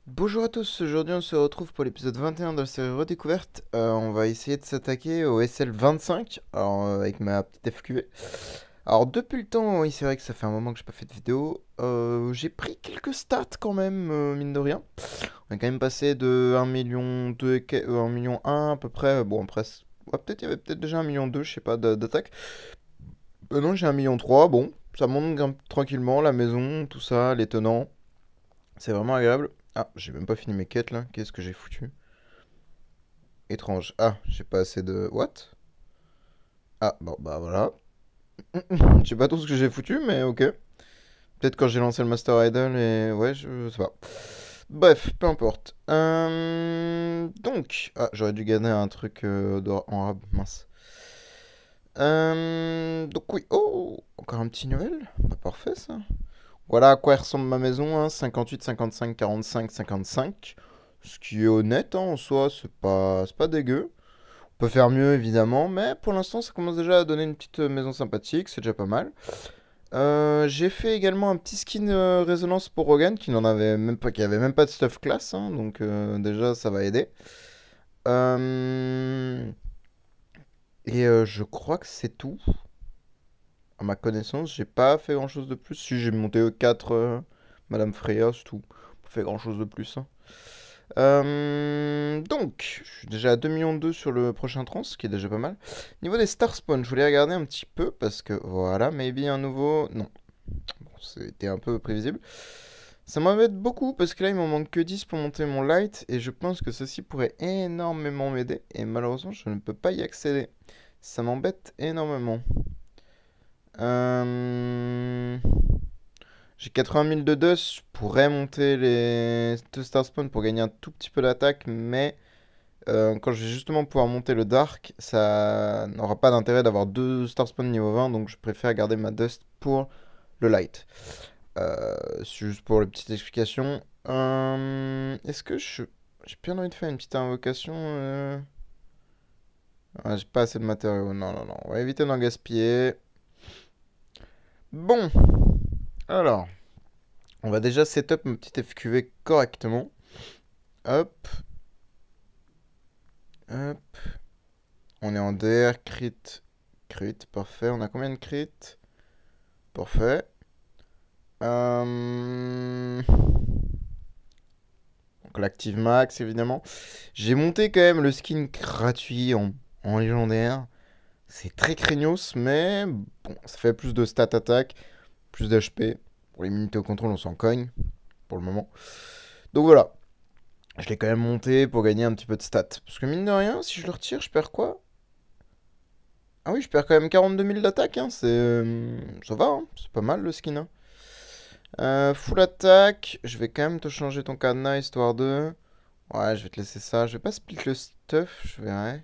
Bonjour à tous, aujourd'hui on se retrouve pour l'épisode 21 de la série Redécouverte. On va essayer de s'attaquer au SL25, avec ma petite FQV. Alors depuis le temps, oui c'est vrai que ça fait un moment que j'ai pas fait de vidéo. J'ai pris quelques stats quand même, mine de rien. On est quand même passé de 1 million 2 1 million 1 à peu près. Bon après, ouais, peut-être il y avait peut-être déjà 1 million 2, je sais pas, d'attaque. Non, j'ai 1 million 3, bon, ça monte tranquillement, la maison, tout ça, les tenants. C'est vraiment agréable. Ah, j'ai même pas fini mes quêtes là. Qu'est-ce que j'ai foutu? Étrange. Ah, j'ai pas assez de... What? Ah, bon, bah voilà. Je sais pas tout ce que j'ai foutu, mais ok. Peut-être quand j'ai lancé le Master Idol et... Ouais, je sais pas. Bref, peu importe. Donc... Ah, j'aurais dû gagner un truc en rab, mince. Donc oui. Oh, encore un petit Noël. Bah parfait ça. Voilà à quoi ressemble ma maison, hein. 58, 55, 45, 55. Ce qui est honnête, hein, en soi, c'est pas dégueu. On peut faire mieux, évidemment, mais pour l'instant, ça commence déjà à donner une petite maison sympathique, c'est déjà pas mal. J'ai fait également un petit skin résonance pour Rogan qui n'en avait même pas, qui avait même pas de stuff classe, hein, donc déjà ça va aider. Euh, je crois que c'est tout. À ma connaissance, j'ai pas fait grand chose de plus. Si j'ai monté E4 Madame Freya, c'est tout. Pas fait grand chose de plus, hein. Donc, je suis déjà à 2 millions 2 sur le prochain trans, ce qui est déjà pas mal. Niveau des star spawn, je voulais regarder un petit peu parce que voilà, maybe un nouveau. Non, bon, c'était un peu prévisible. Ça m'embête beaucoup parce que là, il m'en manque que 10 pour monter mon light et je pense que ceci pourrait énormément m'aider et malheureusement, je ne peux pas y accéder. Ça m'embête énormément. Euh... J'ai 80 000 de dust, je pourrais monter les 2 star spawn pour gagner un tout petit peu d'attaque, mais quand je vais justement pouvoir monter le Dark, ça n'aura pas d'intérêt d'avoir deux Star Spawn niveau 20, donc je préfère garder ma Dust pour le Light. C'est juste pour les petites explications. Est-ce que j'ai bien envie de faire une petite invocation j'ai pas assez de matériaux. Non, non, non. On va éviter d'en gaspiller. Bon, alors, on va déjà setup ma petite FQV correctement. Hop, hop. On est en DR, crit, crit, parfait. On a combien de crit? Parfait. Donc l'active max évidemment. J'ai monté quand même le skin gratuit en légendaire. C'est très craignos, mais bon, ça fait plus de stats attaque, plus d'HP. Pour les unités au contrôle, on s'en cogne pour le moment. Donc voilà, je l'ai quand même monté pour gagner un petit peu de stats. Parce que mine de rien, si je le retire, je perds quoi? Ah oui, je perds quand même 42 000 d'attaque, hein. Ça va, hein. C'est pas mal le skin, hein. Full attaque, je vais quand même te changer ton cadenas histoire de... Ouais, je vais te laisser ça. Je vais pas split le stuff, je verrai.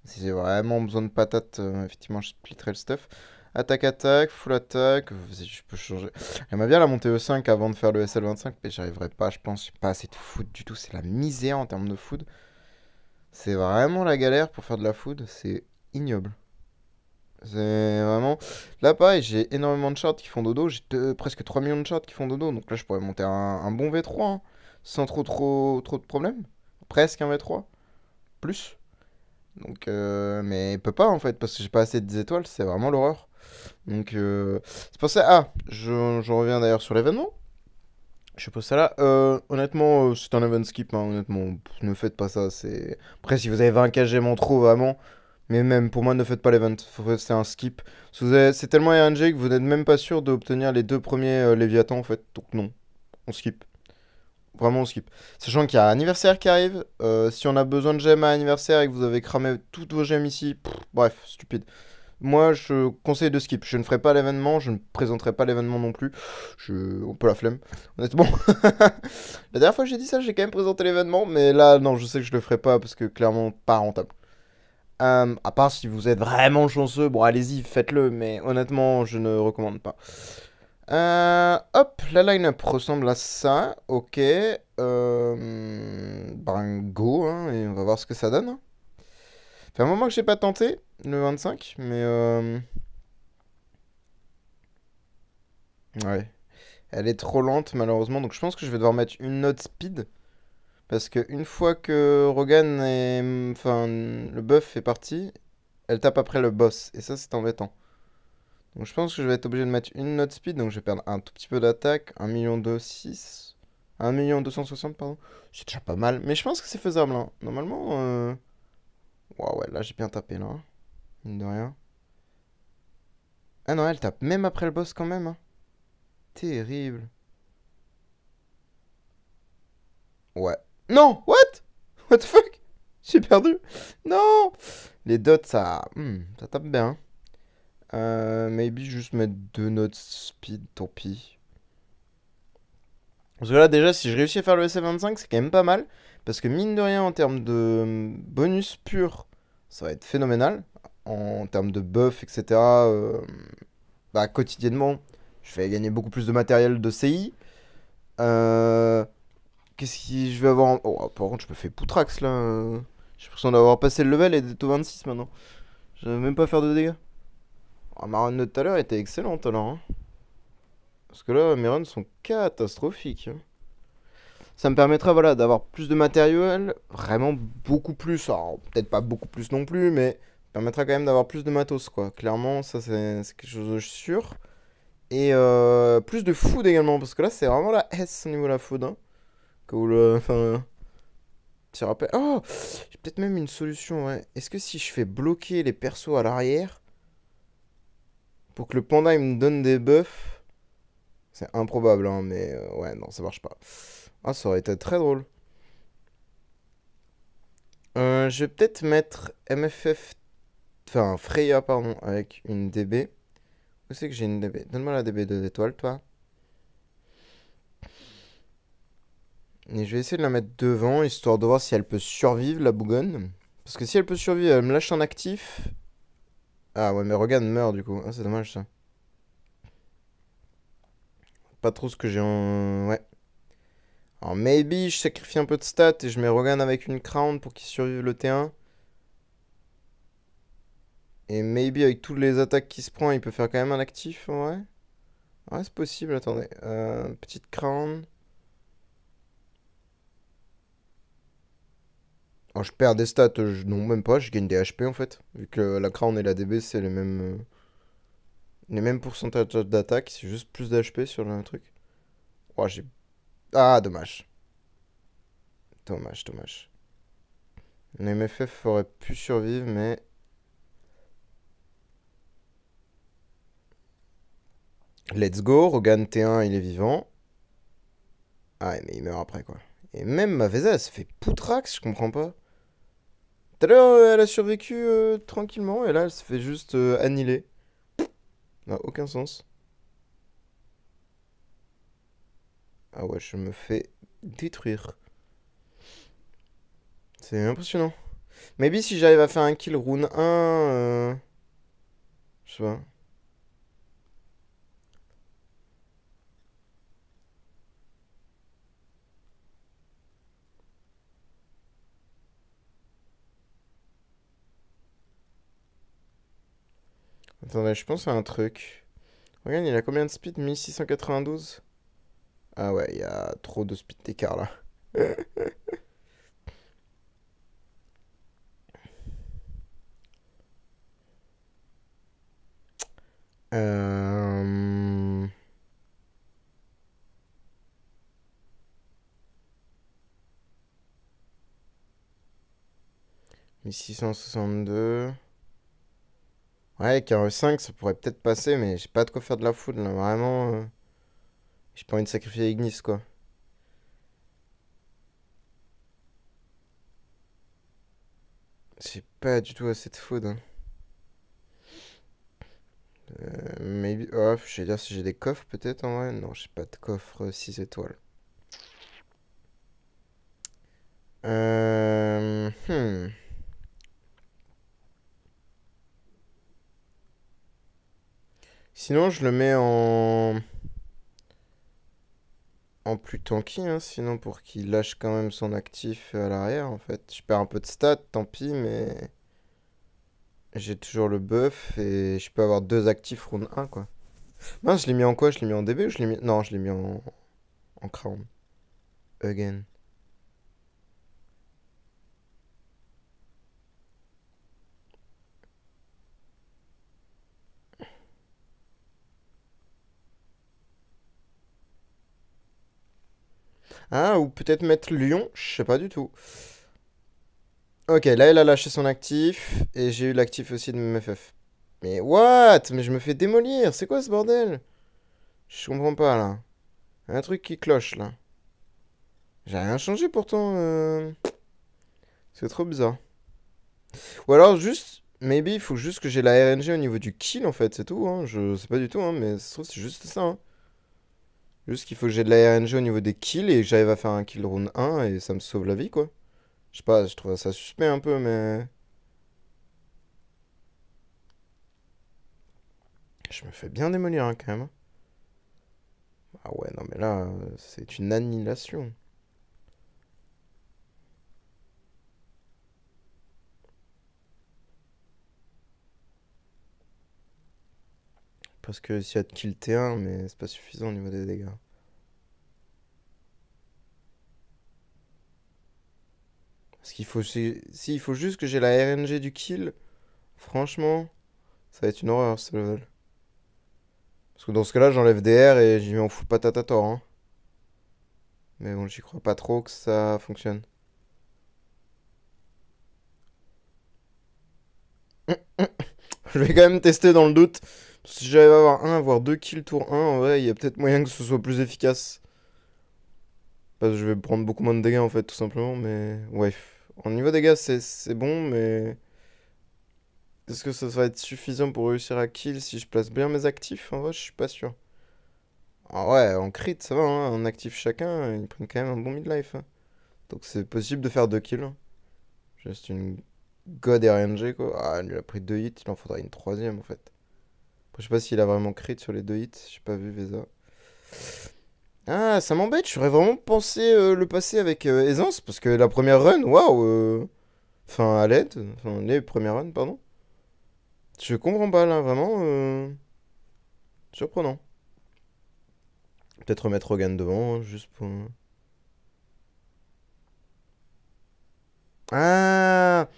Si j'ai vraiment besoin de patates, effectivement, je splitterai le stuff. Attaque, attaque, full attaque. Vas-y, je peux changer. J'aimerais bien la monter E5 avant de faire le SL25, mais j'arriverai pas, je pense. J'ai pas assez de food du tout. C'est la misère en termes de food. C'est vraiment la galère pour faire de la food. C'est ignoble. C'est vraiment. Là, pareil, j'ai énormément de charts qui font dodo. J'ai presque 3 millions de charts qui font dodo. Donc là, je pourrais monter un bon V3, hein, sans trop de problèmes. Presque un V3. Plus. Donc, mais il peut pas en fait, parce que j'ai pas assez de 10 étoiles, c'est vraiment l'horreur. Donc, c'est pour ça. Ah, je reviens d'ailleurs sur l'événement. Je suppose ça là. Honnêtement, c'est un event skip, hein, honnêtement. Ne faites pas ça. Après, si vous avez 20 KGM en trop, vraiment. Mais même pour moi, ne faites pas l'event. C'est un skip. C'est tellement RNG que vous n'êtes même pas sûr d'obtenir les deux premiers Léviathans en fait. Donc, non, on skip. Vraiment, on skip. Sachant qu'il y a un anniversaire qui arrive. Si on a besoin de gemmes à anniversaire et que vous avez cramé toutes vos gemmes ici, bref, stupide. Moi, je conseille de skip. Je ne ferai pas l'événement, je ne présenterai pas l'événement non plus. On peut la flemme, honnêtement. La dernière fois que j'ai dit ça, j'ai quand même présenté l'événement, mais là, non, je sais que je le ferai pas parce que clairement, pas rentable. À part si vous êtes vraiment chanceux, bon, allez-y, faites-le, mais honnêtement, je ne recommande pas. Hop, la line-up ressemble à ça. Ok. Ben, go, hein, et on va voir ce que ça donne, hein. Ça fait un moment que j'ai pas tenté, le 25, mais ouais. Elle est trop lente, malheureusement, donc je pense que je vais devoir mettre une note speed. Parce que une fois que Rogan est... Enfin, le buff est parti, elle tape après le boss. Et ça, c'est embêtant. Donc je pense que je vais être obligé de mettre une note speed. Donc je vais perdre un tout petit peu d'attaque. 1 million 1 260, pardon. C'est déjà pas mal. Mais je pense que c'est faisable, hein. Normalement... Ouah, ouais, là j'ai bien tapé, là, hein. Mine de rien. Ah non, elle tape même après le boss quand même, hein. Terrible. Ouais. Non! What? What the fuck? J'ai perdu. Non! Les dots, ça tape bien. Maybe juste mettre 2 notes speed, tant pis. Parce que là, déjà, si je réussis à faire le SF25, c'est quand même pas mal. Parce que mine de rien, en termes de bonus pur, ça va être phénoménal. En termes de buff, etc. Bah, quotidiennement, je vais gagner beaucoup plus de matériel de CI. Euh, Qu'est-ce que je vais avoir Oh, par contre, je me fais poutrax là. J'ai l'impression d'avoir passé le level et d'être au 26 maintenant. Je vais même pas faire de dégâts. Oh, ma run de tout à l'heure était excellente alors, hein. Parce que là, mes runs sont catastrophiques, hein. Ça me permettra voilà, d'avoir plus de matériel, vraiment beaucoup plus. Alors, peut-être pas beaucoup plus non plus, mais ça permettra quand même d'avoir plus de matos, quoi. Clairement, ça, c'est quelque chose de sûr. Et plus de food également, parce que là, c'est vraiment la S au niveau de la food, hein. Que vous le. Enfin. Tu rappelles. Oh! J'ai peut-être même une solution, ouais. Est-ce que si je fais bloquer les persos à l'arrière, pour que le panda il me donne des buffs, c'est improbable, hein, mais ouais, non, ça marche pas. Ah, ça aurait été très drôle. Je vais peut-être mettre MFF, enfin Freya, pardon, avec une DB. Où c'est que j'ai une DB? Donne-moi la DB 2 étoiles, toi. Et je vais essayer de la mettre devant, histoire de voir si elle peut survivre, la bougonne. Parce que si elle peut survivre, elle me lâche un actif. Ah ouais, mais Rogan meurt du coup. Ah, c'est dommage ça. Pas trop ce que j'ai en... Ouais. Alors maybe je sacrifie un peu de stats et je mets Rogan avec une crown pour qu'il survive le T1. Et maybe avec toutes les attaques qu'il se prend, il peut faire quand même un actif, ouais. Ouais, c'est possible, attendez. Petite crown. Alors je perds des stats, non même pas, je gagne des HP en fait. Vu que la crown et la DB c'est les mêmes pourcentages d'attaque, c'est juste plus d'HP sur le truc. Oh, j'ai... Ah, dommage. Dommage, dommage. Le MFF aurait pu survivre, mais... Let's go, Rogan T1, il est vivant. Ah ouais, mais il meurt après, quoi. Et même ma Vesa, elle se fait poutrax, je comprends pas. Tout à l'heure, elle a survécu tranquillement, et là, elle se fait juste annihiler. Ça n'a aucun sens. Ah ouais, je me fais détruire. C'est impressionnant. Maybe si j'arrive à faire un kill rune 1, je sais pas. Attendez, je pense à un truc. Regarde, il a combien de speed? 1692. Ah ouais, il y a trop de speed d'écart là. Euh... 1662. Ouais, carré 5, ça pourrait peut-être passer, mais j'ai pas de quoi faire de la foudre là. Vraiment, j'ai pas envie de sacrifier Ignis quoi. J'ai pas du tout assez de foudre, hein. Maybe off, je vais dire si j'ai des coffres peut-être en vrai. Non, j'ai pas de coffre 6 étoiles. Euh... hmm. Sinon, je le mets en plus tanky, hein, sinon pour qu'il lâche quand même son actif à l'arrière, en fait. Je perds un peu de stats, tant pis, mais j'ai toujours le buff et je peux avoir deux actifs round 1, quoi. Non, je l'ai mis en quoi? Je l'ai mis en DB ou je l'ai mis... Non, je l'ai mis en crown. Again. Ah, ou peut-être mettre Lyon, je sais pas du tout. Ok, là, elle a lâché son actif, et j'ai eu l'actif aussi de MFF. Mais what? Mais je me fais démolir, c'est quoi ce bordel? Je comprends pas, là. Un truc qui cloche, là. J'ai rien changé pourtant, c'est trop bizarre. Ou alors juste, maybe il faut juste que j'ai la RNG au niveau du kill en fait, c'est tout, hein. Je sais pas du tout, hein, mais ça se trouve c'est juste ça, hein. Juste qu'il faut que j'ai de la RNG au niveau des kills et que j'arrive à faire un kill round 1 et ça me sauve la vie quoi. Je sais pas, je trouve ça suspect un peu, mais je me fais bien démolir hein, quand même. Ah ouais, non mais là, c'est une annihilation. Parce que s'il y a de kill T1, mais c'est pas suffisant au niveau des dégâts. Parce qu'il faut, si, il faut juste que j'ai la RNG du kill, franchement, ça va être une horreur ce level. Parce que dans ce cas-là, j'enlève des R et j'y mets en full patate à tort, hein. Mais bon, j'y crois pas trop que ça fonctionne. Je vais quand même tester dans le doute. Si j'arrive à avoir un, voire deux kills tour 1, en vrai, il y a peut-être moyen que ce soit plus efficace. Parce que je vais prendre beaucoup moins de dégâts en fait, tout simplement. Mais ouais. En niveau dégâts, c'est bon, mais est-ce que ça va être suffisant pour réussir à kill si je place bien mes actifs? En vrai, je suis pas sûr. Ah ouais, en crit, ça va, hein. En actif chacun, ils prennent quand même un bon midlife, hein. Donc c'est possible de faire 2 kills, hein. Juste une God RNG quoi. Ah, lui il a pris 2 hits, il en faudra une troisième en fait. Après, je sais pas s'il a vraiment crit sur les 2 hits, j'ai pas vu Vesa. Ah, ça m'embête, j'aurais vraiment pensé le passer avec aisance, parce que la première run, waouh enfin, à l'aide, enfin, les premières runs, pardon. Je comprends pas là, vraiment surprenant. Peut-être remettre Rogan devant, hein, juste pour... Ah,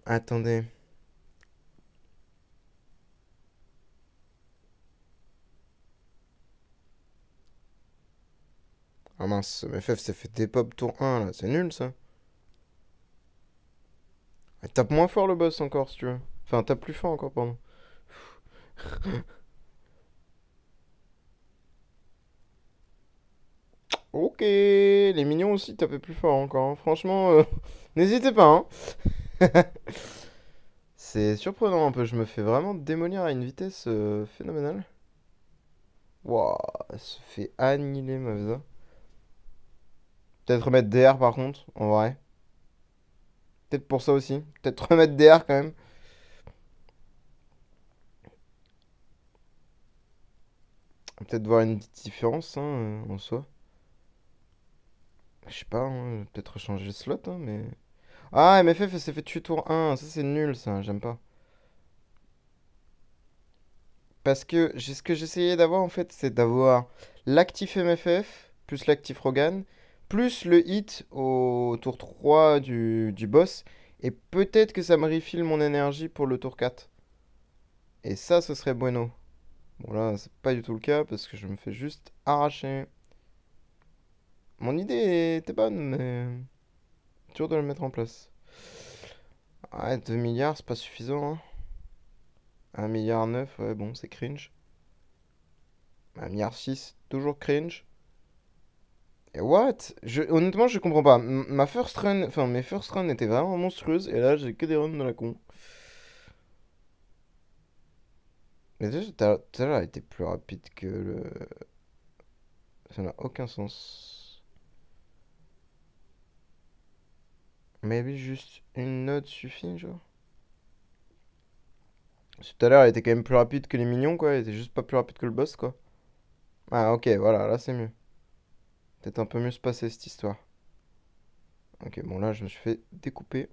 attendez. Ah mince, MFF s'est fait dépop tour 1 là, c'est nul ça. Ah, tape moins fort le boss encore si tu veux. Enfin, tape plus fort encore, pardon. Ok, les mignons aussi tapaient plus fort encore, hein. Franchement, n'hésitez pas, hein. C'est surprenant un peu, je me fais vraiment démolir à une vitesse phénoménale. Waouh, elle se fait annihiler ma Vesa. Peut-être remettre DR par contre, en vrai. Peut-être pour ça aussi. Peut-être remettre DR quand même. Peut-être voir une petite différence hein, en soi. Je sais pas, hein, peut-être changer le slot, hein, mais... Ah, MFF elle s'est fait tuer tour 1, ça c'est nul ça, j'aime pas. Parce que ce que j'essayais d'avoir en fait, c'est d'avoir l'actif MFF, plus l'actif Rogan, plus le hit au tour 3 du boss, et peut-être que ça me refill mon énergie pour le tour 4. Et ça, ce serait bueno. Bon là, c'est pas du tout le cas, parce que je me fais juste arracher. Mon idée était bonne, mais dur de le mettre en place. Ouais, 2 milliards, c'est pas suffisant, hein. 1 milliard 9, ouais, bon, c'est cringe. 1 milliard 6, toujours cringe. Et what? Honnêtement, je comprends pas. Ma first run, enfin, mes first run étaient vraiment monstrueuses, et là, j'ai que des runs de la con. Mais déjà, tout à l'heure, elle était plus rapide que le... Ça n'a aucun sens. Maybe juste une note suffit, genre? Parce que tout à l'heure, elle était quand même plus rapide que les minions, quoi. Elle était juste pas plus rapide que le boss, quoi. Ah, ok, voilà, là, c'est mieux. Peut-être un peu mieux se passer, cette histoire. Ok, bon, là, je me suis fait découper.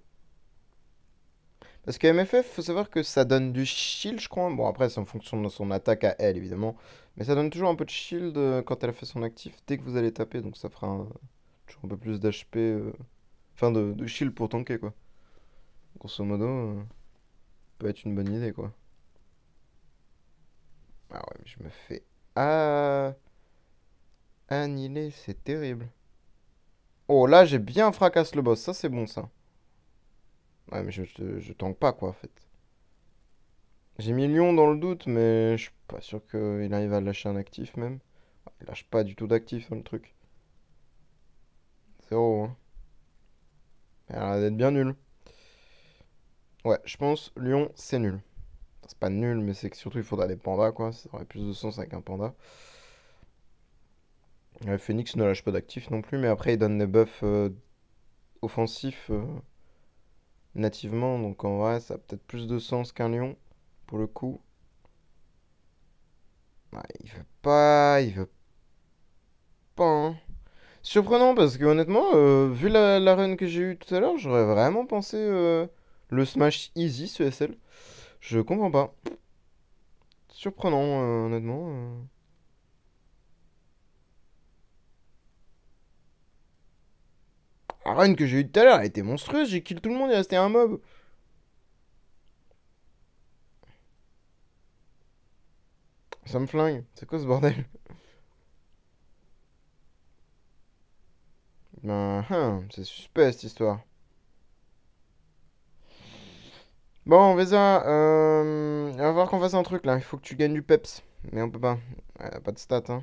Parce que MFF, faut savoir que ça donne du shield, je crois. Bon, après, c'est en fonction de son attaque à elle, évidemment. Mais ça donne toujours un peu de shield quand elle a fait son actif dès que vous allez taper. Donc ça fera toujours un peu plus d'HP. Enfin, de shield pour tanker, quoi. Grosso modo, peut être une bonne idée, quoi. Ah ouais, mais je me fais... Ah... Annihiler, c'est terrible. Oh, là, j'ai bien fracassé le boss. Ça, c'est bon, ça. Ouais, mais je tank pas, quoi, en fait. J'ai mis Lion dans le doute, mais je suis pas sûr qu'il arrive à lâcher un actif, même. Il lâche pas du tout d'actif, hein, le truc. Zéro, hein. Il a l'air d'être bien nul. Ouais, je pense Lion, c'est nul. C'est pas nul, mais c'est que surtout, il faudra des pandas, quoi. Ça aurait plus de sens avec un panda. Phoenix ne lâche pas d'actif non plus, mais après, il donne des buffs offensifs nativement. Donc, en vrai, ça a peut-être plus de sens qu'un Lion, pour le coup. Ouais, il veut pas, hein. Surprenant parce que honnêtement, vu la run que j'ai eue tout à l'heure, j'aurais vraiment pensé le smash easy ce SL. Je comprends pas. Surprenant, honnêtement. La run que j'ai eue tout à l'heure, elle était monstrueuse. J'ai kill tout le monde, il restait un mob. Ça me flingue. C'est quoi ce bordel? Ben, c'est suspect cette histoire. Bon, Vesa, il va falloir qu'on fasse un truc là. Il faut que tu gagnes du peps. Mais on peut pas. Pas de stats, hein.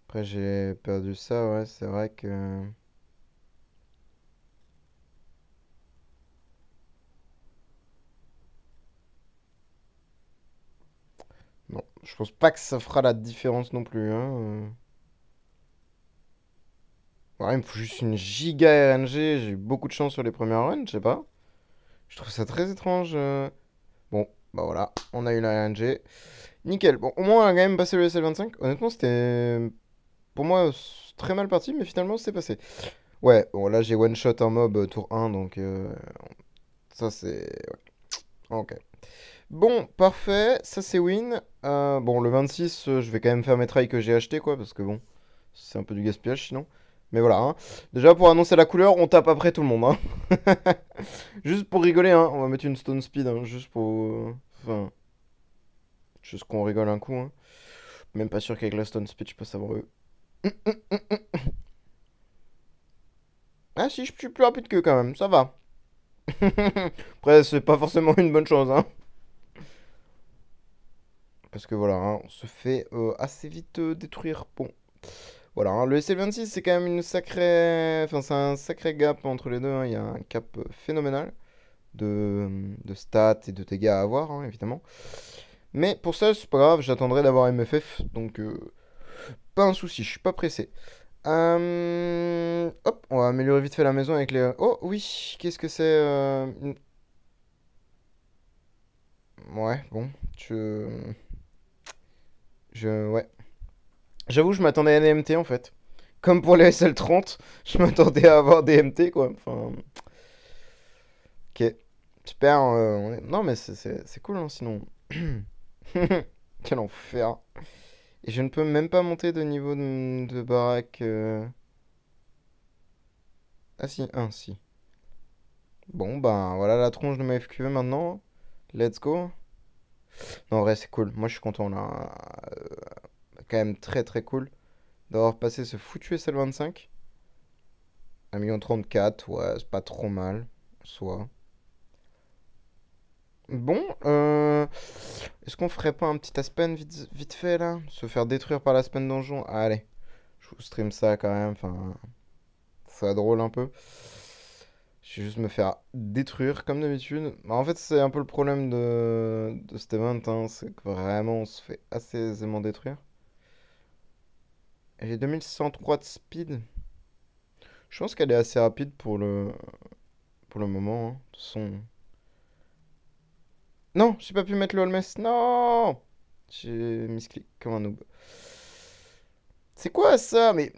Après, j'ai perdu ça, ouais. C'est vrai que. Non, je pense pas que ça fera la différence non plus, hein. Ouais, il me faut juste une giga RNG. J'ai eu beaucoup de chance sur les premières runs, je sais pas. Je trouve ça très étrange. Bon, bah voilà, on a eu la RNG. Nickel. Bon, au moins, on a quand même passé le SL25. Honnêtement, c'était pour moi très mal parti, mais finalement, c'est passé. Ouais, bon, là, j'ai one shot un mob tour 1, donc ça, c'est. Ouais. Ok. Bon, parfait, ça c'est win. Bon, le 26, je vais quand même faire mes trails que j'ai acheté, quoi, parce que bon, c'est un peu du gaspillage sinon. Mais voilà, hein. Déjà pour annoncer la couleur, on tape après tout le monde, hein. Juste pour rigoler, hein. On va mettre une stone speed, hein, juste pour. Enfin, juste qu'on rigole un coup, hein. Même pas sûr qu'avec la stone speed, je passe avant eux. Ah si, je suis plus rapide qu'eux quand même, ça va. Après, c'est pas forcément une bonne chose, hein. Parce que voilà, hein, on se fait assez vite détruire. Bon, voilà, hein, le SL26, c'est quand même une sacrée. Enfin, c'est un sacré gap entre les deux, hein. Il y a un cap phénoménal de stats et de dégâts à avoir, hein, évidemment. Mais pour ça, c'est pas grave, j'attendrai d'avoir MFF. Donc, pas un souci, je suis pas pressé. Hop, on va améliorer vite fait la maison avec les. Oh oui, qu'est-ce que c'est Ouais, bon, Ouais. J'avoue, je m'attendais à un MT en fait. Comme pour les SL30, je m'attendais à avoir des MT quoi. Enfin, ok. Super. Non, mais c'est cool hein, sinon. Quel enfer. Et je ne peux même pas monter de niveau de baraque. Ah si, un si. Bon, ben voilà la tronche de ma FQE maintenant. Let's go. Non, en vrai, c'est cool. Moi, je suis content là. Quand même très très cool d'avoir passé ce foutu SL25. 1,34 million, ouais, c'est pas trop mal, soit. Bon, est-ce qu'on ferait pas un petit Aspen vite fait là? Se faire détruire par l'Aspen donjon? Allez, je vous stream ça quand même, enfin, ça drôle un peu. Je vais juste me faire détruire comme d'habitude. Bah, en fait, c'est un peu le problème de cet event, hein, c'est que vraiment on se fait assez aisément détruire. Et j'ai 2603 de speed. Je pense qu'elle est assez rapide pour le moment, hein. De toute façon. Non, j'ai pas pu mettre le Holmes. Non! J'ai misclick comme un noob. C'est quoi ça? Mais...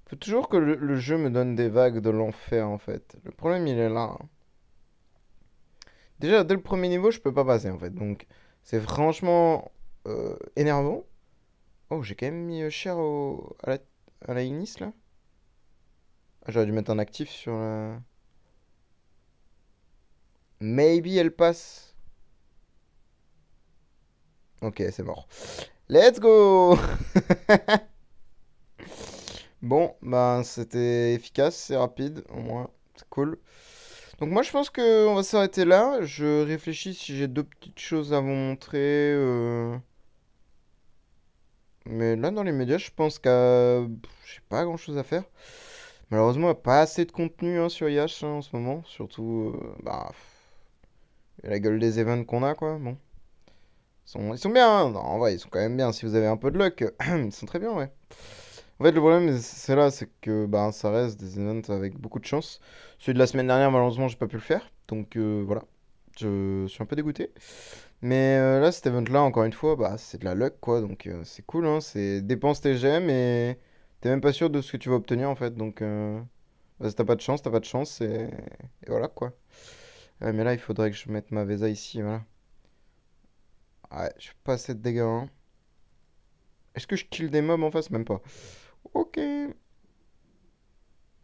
Faut toujours que le jeu me donne des vagues de l'enfer en fait. Le problème il est là, hein. Déjà, dès le premier niveau, je peux pas passer en fait. Donc, c'est franchement énervant. Oh, j'ai quand même mis cher à la Ignis là. Ah, j'aurais dû mettre un actif sur la. Maybe elle passe. Ok, c'est mort. Let's go! Bon, bah c'était efficace, c'est rapide, au moins, c'est cool. Donc moi je pense que on va s'arrêter là. Je réfléchis si j'ai deux petites choses à vous montrer. Mais là dans les médias, je pense j'ai pas grand-chose à faire. Malheureusement, il n'y a pas assez de contenu hein, sur Yash hein, en ce moment. Surtout, la gueule des events qu'on a quoi. Bon, ils sont bien. Hein. Non, en vrai, ils sont quand même bien. Si vous avez un peu de luck, ils sont très bien, ouais. En fait, le problème, c'est là, c'est que bah, ça reste des events avec beaucoup de chance. Celui de la semaine dernière, malheureusement, j'ai pas pu le faire. Donc voilà, je suis un peu dégoûté. Mais là, cet event-là, encore une fois, bah, c'est de la luck, quoi. Donc c'est cool, hein. C'est dépense tes gemmes et t'es même pas sûr de ce que tu vas obtenir, en fait. Donc bah, si t'as pas de chance, t'as pas de chance. Et voilà, quoi. Ouais, mais là, il faudrait que je mette ma Vesa ici, voilà. Ouais, je fais pas assez de dégâts, hein. Est-ce que je kill des mobs en face? Même pas. Ok.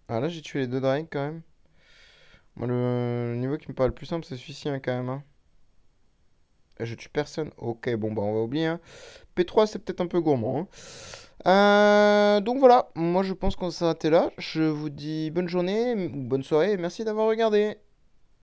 Ah là, j'ai tué les deux dragons, quand même. Moi, le niveau qui me paraît le plus simple, c'est celui-ci, hein, quand même. Hein. Et je tue personne. Ok, bon, bah, on va oublier. Hein. P3, c'est peut-être un peu gourmand. Hein. Donc voilà, moi je pense qu'on va s'arrêter là. Je vous dis bonne journée ou bonne soirée et merci d'avoir regardé.